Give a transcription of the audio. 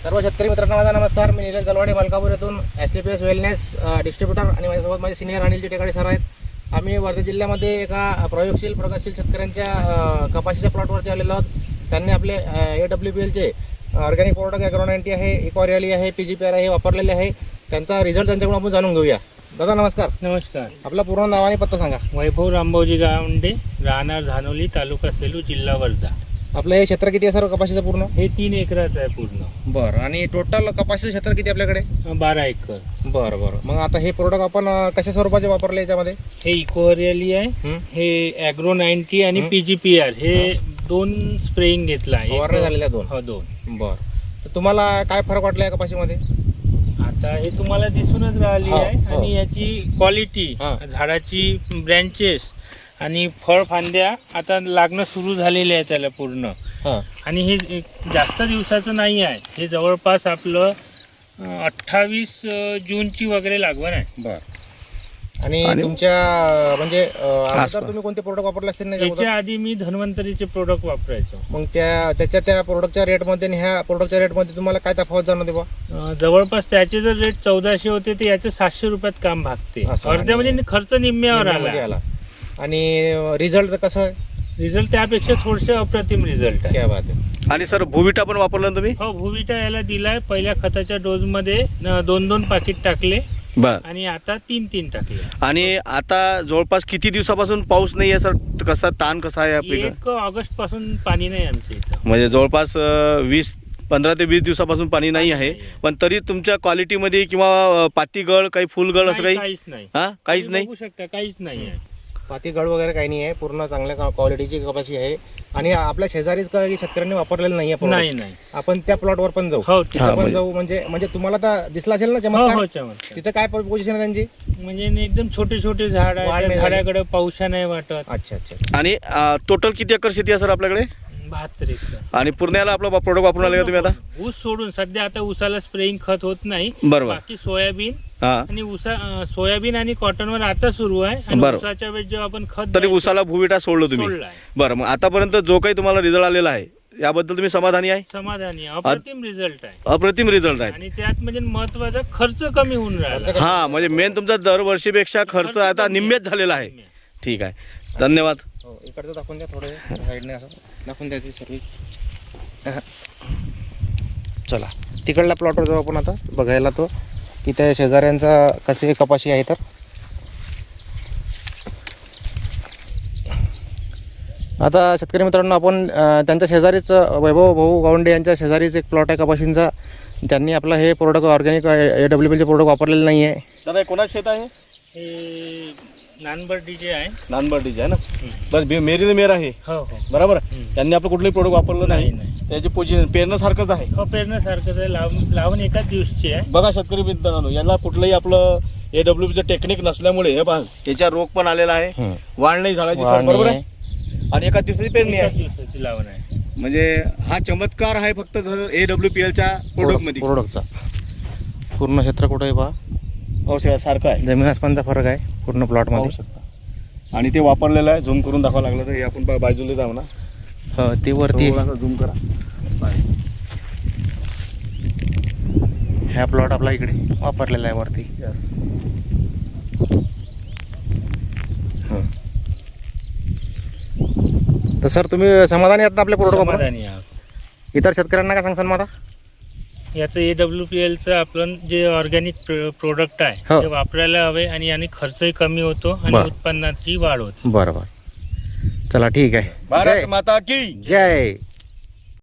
सर्व शेतकरी मित्रांनो माझा नमस्कार. मी नीरज गलवाडे मलकापूर येथून STPS वेलनेस डिस्ट्रीब्युटर आणि माझ्यासोबत माझे सिनियर अनिल टेकाडे सर आहेत. आम्ही वर्धा जिल्ह्यामध्ये एका प्रयोगशील प्रगतशील शेतकऱ्यांच्या कपाशीच्या प्लॉटवरती आलेलो आहोत. त्यांनी आपले AWPLचे ऑर्गॅनिक प्रोडक्ट ॲग्रो90 आहे, इक्वारियाली आहे, PGPR आहे वापरलेले आहे. त्यांचा रिझल्ट त्यांच्याकडून आपण जाणून घेऊया. दादा नमस्कार. नमस्कार. आपला पूर्ण नाव आणि पत्ता सांगा. वैभव रामभाऊजी गावंडे, राहणार धानोली, तालुका सेलू, जिल्हा वर्धा. आपलं हे क्षेत्र किती आहे सर कपाशीचं पूर्ण? हे 3 एकराचं आहे पूर्ण. बरं. आणि टोटल कपाशीचं क्षेत्र किती आपल्याकडे? 12 एकर. बरं बरं. मग आता हे प्रोडक्ट आपण कशा स्वरूपाचे वापरले याच्यामध्ये? हे इक्वारियाली आहे, हे ॲग्रो90 आणि PGPR हे 2 स्प्रेइंग घेतला आहे. फवारणी झालेल्या 2? हो 2. बरं. तर तुम्हाला काय फरक वाटला या कपाशीमध्ये? आता हे तुम्हाला दिसूनच राहिली आहे. हो. आणि याची क्वालिटी, झाडाची ब्रँचेस आणि फळ फांद्या आता लागणं सुरू झालेले आहे त्याला पूर्ण. आणि हे जास्त दिवसाचं नाही आहे, हे जवळपास आपलं 28 जूनची वगैरे लागवण आहे. बरं. आणि तुमच्या म्हणजे अगोदर तुम्ही कोणते प्रोडक्ट वापरले असतील ना? त्याच्या आधी मी धन्वंतरीचे प्रोडक्ट वापरायचो. मग त्या प्रोडक्टच्या रेटमध्ये आणि ह्या प्रोडक्टच्या रेटमध्ये तुम्हाला काय तफावत जाणवते बा? जवळपास त्याचे जर रेट 1400 होते ते याचे 700 रुपयात काम भागते. अर्ध्या म्हणजे खर्च निम्म्यावर आला. आणि रिझल्ट कसं आहे? रिझल्ट त्यापेक्षा थोडेसे अप्रतिम रिझल्ट आहे. क्या बात आहे. आणि सर भुविटा पण वापरला तुम्ही? हो, भुविटा याला दिलाय. पहिल्या खताच्या डोस मध्ये 2-2 पाकिट टाकले आणि आता 3-3 टाकले. आणि आता जवळपास किती दिवसापासून पाऊस नाही आहे सर? कसा ताण कसा आहे आपल्याकडे? 1 ऑगस्ट पासून पाणी नाही आमच्या इथं. म्हणजे जवळपास 15 ते 20 दिवसापासून पाणी नाही आहे. पण तरी तुमच्या क्वालिटीमध्ये किंवा पातीगळ काही फुलगळ असं काहीच नाही. काहीच नाही. बघू शकता काहीच नाही आहे. पातीगळ वगैरे काही नाही आहे. पूर्ण चांगल्या क्वालिटीची कपाशी आहे. आणि आपल्या शेजारीच काही शेतकऱ्यांनी वापरलेलं नाही आहे. नाही. आपण त्या प्लॉटवर पण जाऊ. हो, तिथं पण जाऊ. म्हणजे तुम्हाला तर दिसला असेल ना चमत्कार? तिथं काय पोझिशन आहे त्यांची? म्हणजे एकदम छोटे छोटे झाड आहे, झाडाकडे पाऊसा नाही वाटत. अच्छा. आणि टोटल किती एकर शेती आहे सर आपल्याकडे? 72 एकर. आणि पूर्ण याला आपलं प्रोडक्ट वापरून आले का तुम्ही आता? ऊस सोडून सध्या आता ऊसाला स्प्रेइंग खत होत नाही. बरोबर. बाकी सोयाबीन आणि सोयाबीन आणि कॉटनवर आता सुरू आहे. आणि ऊसाच्या वेळेस जेव्हा आपण खत तरी ऊसाला भुविटा सोडलं तुम्ही? बरं. मग आतापर्यंत जो काही तुम्हाला रिझल्ट आलेला आहे याबद्दल तुम्ही समाधानी आहे? समाधानी. अप्रतिम रिझल्ट आहे. अप्रतिम रिझल्ट आहे. आणि त्यात म्हणजे महत्वाचा खर्च कमी होऊन राहिला. म्हणजे मेन तुमचा दरवर्षीपेक्षा खर्च आता निम्म्याच झालेला आहे. ठीक आहे, धन्यवाद. इकडचं दाखवून द्या, थोडं साईडने असं दाखवून द्या ती सर्व. चला तिकडल्या प्लॉटवर जाऊ आपण आता बघायला तो की त्या शेजाऱ्यांचा कसे कपाशी आहे. तर आता शेतकरी मित्रांनो आपण त्यांच्या शेजारीच वैभव भाऊ गावंडे यांच्या शेजारीच एक प्लॉट आहे कपाशींचा. त्यांनी आपला हे प्रोडक्ट ऑर्गॅनिक AWPLचे प्रोडक्ट वापरलेले नाही आहे. दादा कोणाचं शेत आहे? हे नानबर्डीचे आहे. नानबर्डीचे आहे ना? बस मेरी मेर आहे. हो. बरोबर. त्यांनी आपलं कुठलंही प्रोडक्ट वापरलं नाही. त्याची पोझिशन पेरण्यासारखंच आहे. हो, पेरण्यासारखंच आहे. लावून एकाच दिवशी आहे. बघा शेतकरी मित्रांनो, याला कुठलंही आपलं AWPचं टेक्निक नसल्यामुळे हे पहा त्याच्या रोग पण आलेला आहे, वाढ नाही झाडाची सर. बरोबर आहे. आणि एकाच दिवसाची पेरणी आहे, दिवसाची लावण आहे. म्हणजे हा चमत्कार आहे फक्त AWPLच्या प्रोडक्टचा. पूर्ण क्षेत्र कुठं आहे पहा. हो, सारखं आहे. जमीन आसमानचा फरक आहे पूर्ण प्लॉट मध्ये. शकता. आणि ते वापरलेलं आहे. झूम करून दाखवावं लागलं तर हे आपण बाजूला जाऊ ना. हो, ती वरती झूम करा. ह्या प्लॉट आपला इकडे वापरलेला आहे वरती. तर सर तुम्ही समाधानी आहात आपल्या प्रोडक्ट वापरून? समाधानी आहे. इतर शेतकऱ्यांना काय सांगसान मला? याचं AWPLचं आपण जे ऑर्गॅनिक प्रोडक्ट आहे ते वापरायला हवे. आणि याने खर्चही कमी होतो आणि उत्पन्नाची वाढ होते. बरोबर. चला ठीक आहे. भारत माता की जय.